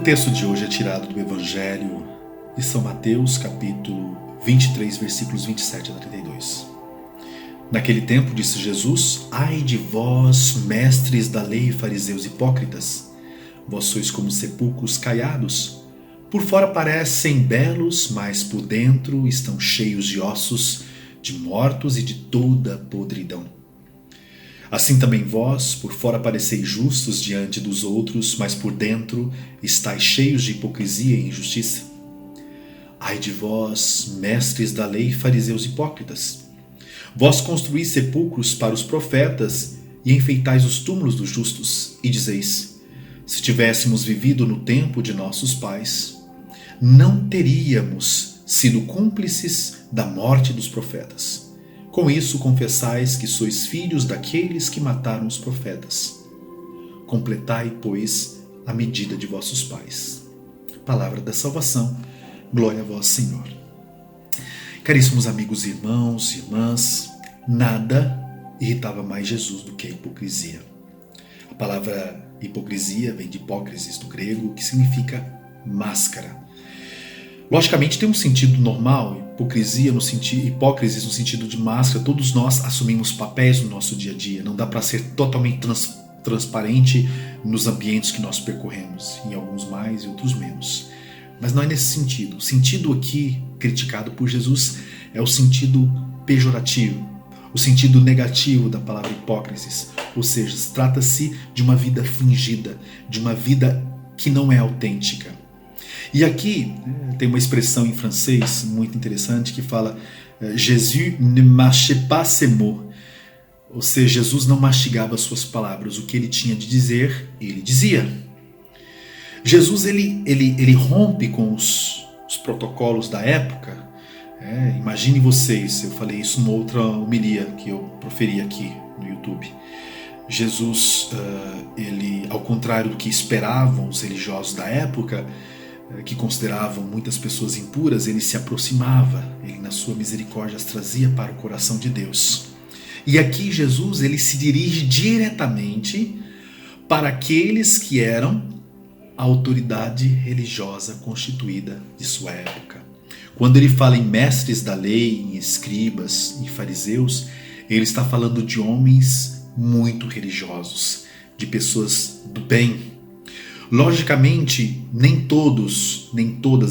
O texto de hoje é tirado do Evangelho de São Mateus, capítulo 23, versículos 27 a 32. Naquele tempo disse Jesus: Ai de vós, mestres da lei, fariseus hipócritas! Vós sois como sepulcros caiados. Por fora parecem belos, mas por dentro estão cheios de ossos, de mortos e de toda podridão. Assim também vós, por fora pareceis justos diante dos outros, mas por dentro estáis cheios de hipocrisia e injustiça. Ai de vós, mestres da lei, fariseus hipócritas! Vós construís sepulcros para os profetas e enfeitais os túmulos dos justos, e dizeis: se tivéssemos vivido no tempo de nossos pais, não teríamos sido cúmplices da morte dos profetas. Com isso confessais que sois filhos daqueles que mataram os profetas. Completai, pois, a medida de vossos pais. Palavra da salvação, glória a vós, Senhor. Caríssimos amigos, irmãos e irmãs, nada irritava mais Jesus do que a hipocrisia. A palavra hipocrisia vem de hipócrisis do grego, que significa máscara. Logicamente tem um sentido normal, hipócrisis no sentido de máscara. Todos nós assumimos papéis no nosso dia a dia, não dá para ser totalmente transparente nos ambientes que nós percorremos, em alguns mais e outros menos. Mas não é nesse sentido. O sentido aqui criticado por Jesus é o sentido pejorativo, o sentido negativo da palavra hipócrisis, ou seja, trata-se de uma vida fingida, de uma vida que não é autêntica. E aqui tem uma expressão em francês muito interessante que fala Jésus ne mâchait pas ses mots, ou seja, Jesus não mastigava suas palavras, o que ele tinha de dizer, ele dizia. Jesus ele rompe com os protocolos da época. Imagine vocês, eu falei isso numa outra homilia que eu proferi aqui no YouTube. Jesus, ele, ao contrário do que esperavam os religiosos da época, que consideravam muitas pessoas impuras, ele se aproximava, ele na sua misericórdia as trazia para o coração de Deus. E aqui Jesus ele se dirige diretamente para aqueles que eram a autoridade religiosa constituída de sua época. Quando ele fala em mestres da lei, em escribas, em fariseus, ele está falando de homens muito religiosos, de pessoas do bem. Logicamente, nem todas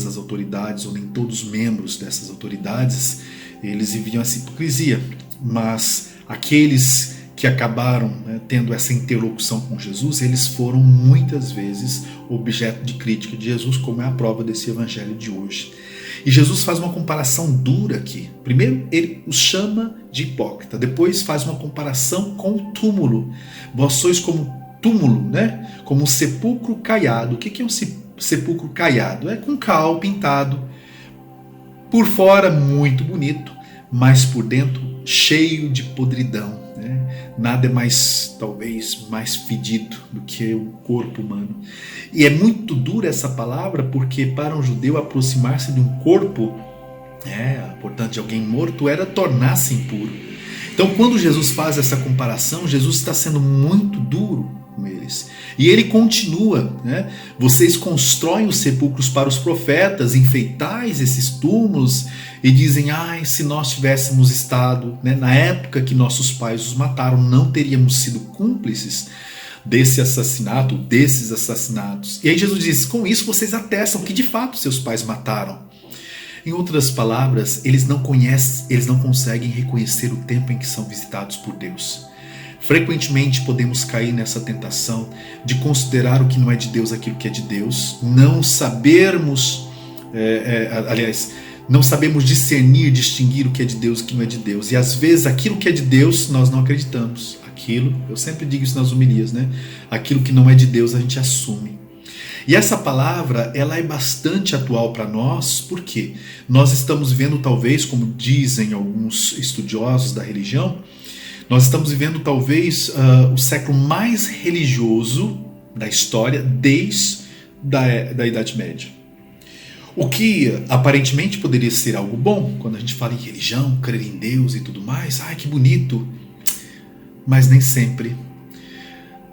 as autoridades ou nem todos os membros dessas autoridades, eles viviam essa hipocrisia, mas aqueles que acabaram tendo essa interlocução com Jesus, eles foram muitas vezes objeto de crítica de Jesus, como é a prova desse evangelho de hoje. E Jesus faz uma comparação dura aqui. Primeiro ele os chama de hipócrita, depois faz uma comparação com o túmulo. Vós sois como túmulo, como um sepulcro caiado. O que é um sepulcro caiado? É com cal pintado, por fora muito bonito, mas por dentro cheio de podridão. Nada é mais, talvez, mais fedido do que o corpo humano. E é muito dura essa palavra, porque para um judeu aproximar-se de um corpo, portanto de alguém morto, era tornar-se impuro. Então quando Jesus faz essa comparação, Jesus está sendo muito duro com eles. E ele continua, vocês constroem os sepulcros para os profetas, enfeitais esses túmulos e dizem, se nós tivéssemos estado na época que nossos pais os mataram, não teríamos sido cúmplices desses assassinatos. E aí Jesus diz, com isso vocês atestam que de fato seus pais mataram. Em outras palavras, eles não conseguem reconhecer o tempo em que são visitados por Deus. Frequentemente podemos cair nessa tentação de considerar o que não é de Deus aquilo que é de Deus, não sabemos distinguir o que é de Deus e o que não é de Deus. E às vezes aquilo que é de Deus nós não acreditamos. Eu sempre digo isso nas homilias, aquilo que não é de Deus a gente assume. E essa palavra ela é bastante atual para nós, porque nós estamos vivendo talvez, como dizem alguns estudiosos da religião, nós estamos vivendo talvez o século mais religioso da história desde da Idade Média. O que aparentemente poderia ser algo bom, quando a gente fala em religião, crer em Deus e tudo mais, que bonito, mas nem sempre.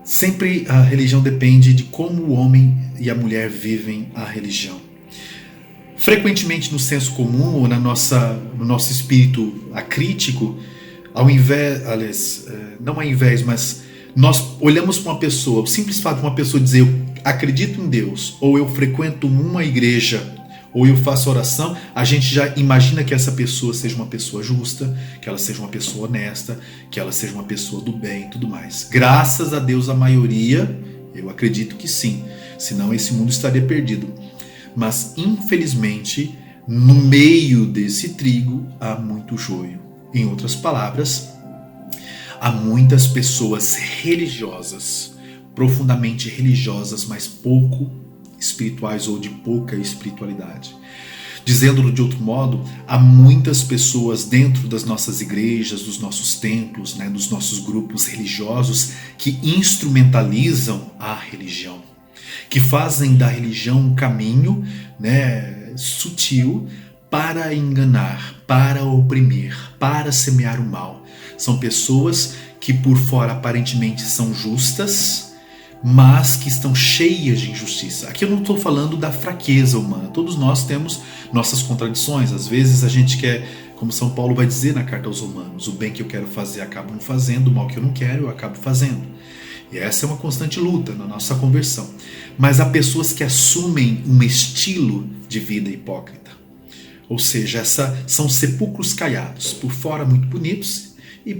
Sempre a religião depende de como o homem e a mulher vivem a religião. Frequentemente no senso comum, ou no nosso espírito acrítico, mas nós olhamos para uma pessoa, o simples fato de uma pessoa dizer eu acredito em Deus, ou eu frequento uma igreja, ou eu faço oração, a gente já imagina que essa pessoa seja uma pessoa justa, que ela seja uma pessoa honesta, que ela seja uma pessoa do bem e tudo mais. Graças a Deus, a maioria, eu acredito que sim, senão esse mundo estaria perdido. Mas, infelizmente, no meio desse trigo há muito joio. Em outras palavras, há muitas pessoas religiosas, profundamente religiosas, mas pouco espirituais ou de pouca espiritualidade. Dizendo-lo de outro modo, há muitas pessoas dentro das nossas igrejas, dos nossos templos, dos nossos grupos religiosos que instrumentalizam a religião, que fazem da religião um caminho sutil para enganar, para oprimir, para semear o mal. São pessoas que por fora aparentemente são justas, mas que estão cheias de injustiça. Aqui eu não estou falando da fraqueza humana. Todos nós temos nossas contradições. Às vezes a gente quer, como São Paulo vai dizer na carta aos Romanos, o bem que eu quero fazer acabo não fazendo, o mal que eu não quero eu acabo fazendo. E essa é uma constante luta na nossa conversão. Mas há pessoas que assumem um estilo de vida hipócrita. Ou seja, são sepulcros caiados, por fora muito bonitos, e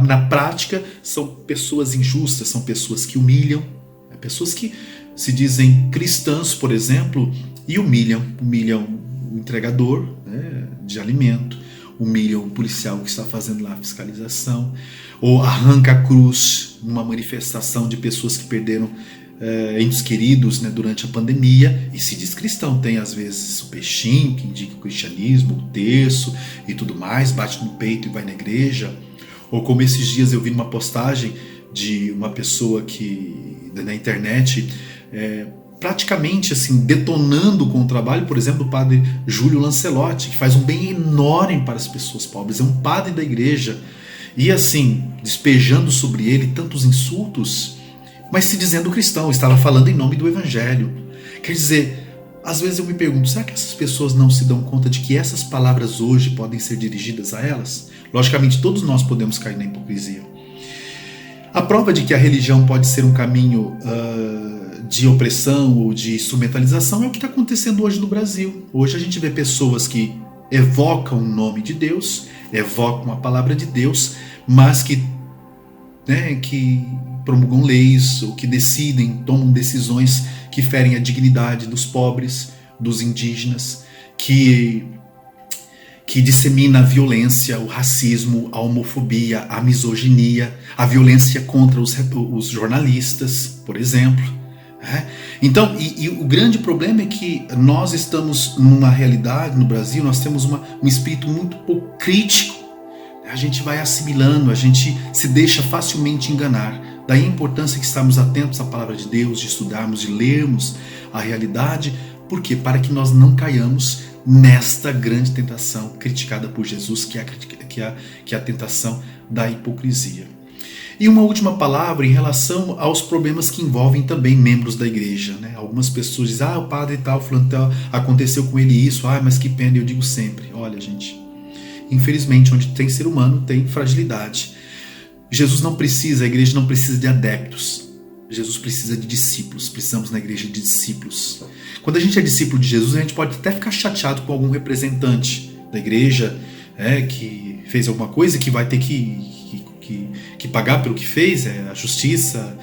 na prática são pessoas injustas, são pessoas que humilham, pessoas que se dizem cristãs, por exemplo, e humilham o entregador de alimento, humilham o policial que está fazendo lá a fiscalização, ou arranca a cruz numa manifestação de pessoas que perderam entes queridos durante a pandemia, e se diz cristão. Tem às vezes o peixinho que indica o cristianismo, o terço e tudo mais, bate no peito e vai na igreja. Ou como esses dias eu vi uma postagem de uma pessoa que na internet praticamente assim detonando com o trabalho, por exemplo, do padre Júlio Lancelotti, que faz um bem enorme para as pessoas pobres, é um padre da igreja, e assim despejando sobre ele tantos insultos, mas se dizendo cristão, estava falando em nome do Evangelho. Quer dizer, às vezes eu me pergunto, será que essas pessoas não se dão conta de que essas palavras hoje podem ser dirigidas a elas? Logicamente, todos nós podemos cair na hipocrisia. A prova de que a religião pode ser um caminho de opressão ou de instrumentalização é o que está acontecendo hoje no Brasil. Hoje a gente vê pessoas que evocam o nome de Deus, evocam a palavra de Deus, mas que promulgam leis ou que tomam decisões que ferem a dignidade dos pobres, dos indígenas, que dissemina a violência, o racismo, a homofobia, a misoginia, a violência contra os jornalistas, por exemplo. Então, e o grande problema é que nós estamos numa realidade no Brasil, nós temos um espírito muito pouco crítico. A gente vai assimilando, a gente se deixa facilmente enganar. Daí a importância que estamos atentos à palavra de Deus, de estudarmos, de lermos a realidade. Por quê? Para que nós não caiamos nesta grande tentação criticada por Jesus, que é a tentação da hipocrisia. E uma última palavra em relação aos problemas que envolvem também membros da igreja. Algumas pessoas dizem, o padre tal, fulano tal, aconteceu com ele isso, mas que pena. Eu digo sempre, olha gente, infelizmente onde tem ser humano tem fragilidade. A igreja não precisa de adeptos, Jesus precisa de discípulos, precisamos na igreja de discípulos. Quando a gente é discípulo de Jesus, a gente pode até ficar chateado com algum representante da igreja que fez alguma coisa, que vai ter que pagar pelo que fez, a justiça,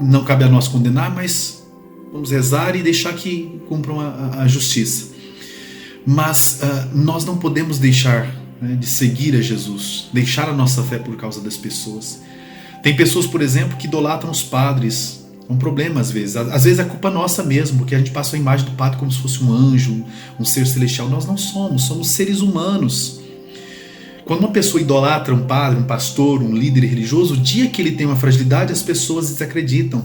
não cabe a nós condenar, mas vamos rezar e deixar que cumpram a justiça. Mas nós não podemos deixar de seguir a Jesus, deixar a nossa fé por causa das pessoas. Tem pessoas, por exemplo, que idolatram os padres. É um problema às vezes. Às vezes é culpa nossa mesmo, porque a gente passa a imagem do padre como se fosse um anjo, um ser celestial. Nós não somos seres humanos. Quando uma pessoa idolatra um padre, um pastor, um líder religioso, o dia que ele tem uma fragilidade, as pessoas desacreditam.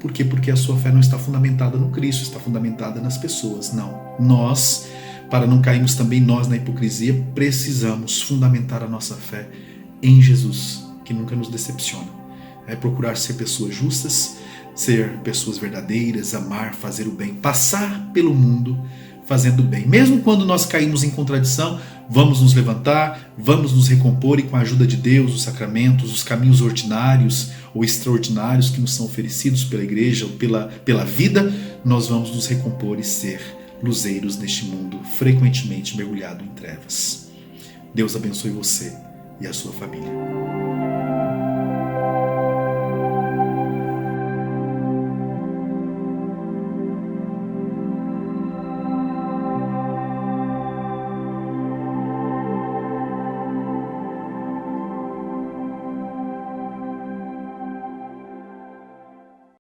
Por quê? Porque a sua fé não está fundamentada no Cristo, está fundamentada nas pessoas. Não. Nós, para não cairmos também nós na hipocrisia, precisamos fundamentar a nossa fé em Jesus, que nunca nos decepciona. É procurar ser pessoas justas, ser pessoas verdadeiras, amar, fazer o bem, passar pelo mundo fazendo o bem. Mesmo quando nós caímos em contradição, vamos nos levantar, vamos nos recompor e com a ajuda de Deus, os sacramentos, os caminhos ordinários ou extraordinários que nos são oferecidos pela igreja ou pela vida, nós vamos nos recompor e ser luzeiros neste mundo frequentemente mergulhado em trevas. Deus abençoe você e a sua família.